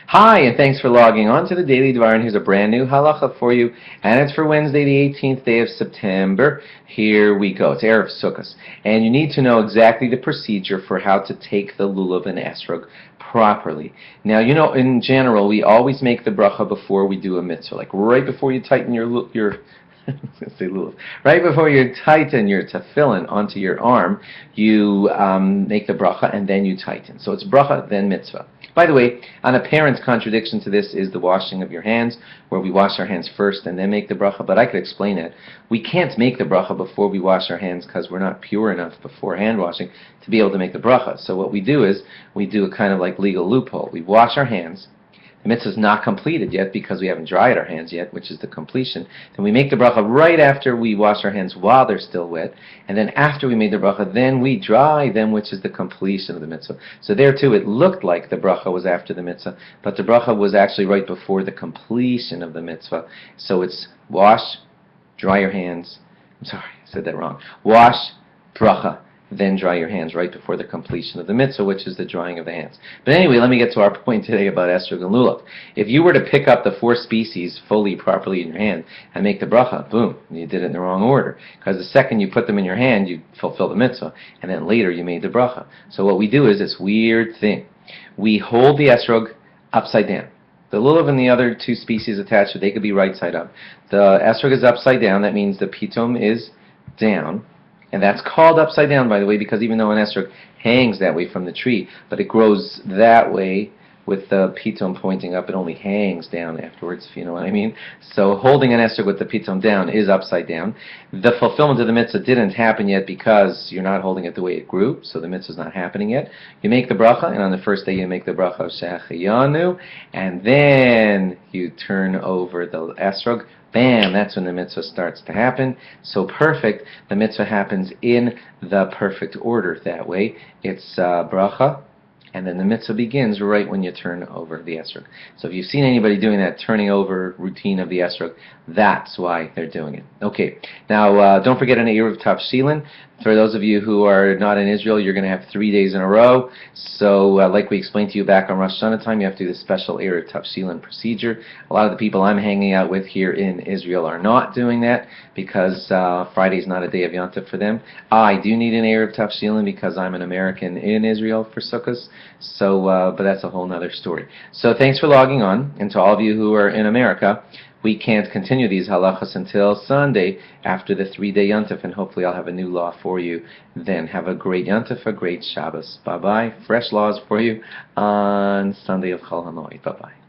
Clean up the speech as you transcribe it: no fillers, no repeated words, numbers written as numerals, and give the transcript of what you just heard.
Hi, and thanks for logging on to the Daily Dvar, and here's a brand new halacha for you, and it's for Wednesday, the 18th day of September. Here we go. It's Erev Sukkot, and you need to know exactly the procedure for how to take the lulav and esrog properly. Now, in general, we always make the bracha before we do a mitzvah, like right before you tighten your say lulav. Right before you tighten your tefillin onto your arm, you make the bracha and then you tighten. So it's bracha then mitzvah. By the way, an apparent contradiction to this is the washing of your hands, where we wash our hands first and then make the bracha, but I could explain it. We can't make the bracha before we wash our hands because we're not pure enough before hand washing to be able to make the bracha. So what we do is, we do a kind of like legal loophole. We wash our hands. The mitzvah is not completed yet because we haven't dried our hands yet, which is the completion. Then we make the bracha right after we wash our hands while they're still wet. And then after we made the bracha, then we dry them, which is the completion of the mitzvah. So there too, it looked like the bracha was after the mitzvah, but the bracha was actually right before the completion of the mitzvah. So it's wash, dry your hands. I'm sorry, I said that wrong. Wash, bracha, then dry your hands right before the completion of the mitzvah, which is the drying of the hands. But anyway, let me get to our point today about esrog and lulav. If you were to pick up the four species fully, properly in your hand and make the bracha, boom, you did it in the wrong order. Because the second you put them in your hand, you fulfill the mitzvah, and then later you made the bracha. So what we do is this weird thing. We hold the esrog upside down. The lulav and the other two species attached, they could be right side up. The esrog is upside down. That means the pitom is down. And that's called upside down, by the way, because even though an esrog hangs that way from the tree, but it grows that way with the pitom pointing up, it only hangs down afterwards, if you know what I mean. So holding an esrog with the pitom down is upside down. The fulfillment of the mitzvah didn't happen yet because you're not holding it the way it grew, so the mitzvah is not happening yet. You make the bracha, and on the first day you make the bracha of Shehecheyanu, and then you turn over the esrog. Bam, that's when the mitzvah starts to happen. So perfect, the mitzvah happens in the perfect order that way. It's bracha, and then the mitzvah begins right when you turn over the esrog. So if you've seen anybody doing that turning over routine of the esrog, that's why they're doing it. Okay, now don't forget an Erev Tavshilin. For those of you who are not in Israel, you're going to have 3 days in a row. So like we explained to you back on Rosh Hashanah time, you have to do the special Erev Tavshilin procedure. A lot of the people I'm hanging out with here in Israel are not doing that because Friday is not a day of Yom Tov for them. I do need an Erev Tavshilin because I'm an American in Israel for Sukkot. So, but that's a whole other story. So thanks for logging on, and to all of you who are in America, we can't continue these halachas until Sunday after the 3-day Yom Tov, and hopefully I'll have a new law for you then. Have a great Yom Tov, a great Shabbos. Bye-bye. Fresh laws for you on Sunday of Chol HaMoed. Bye-bye.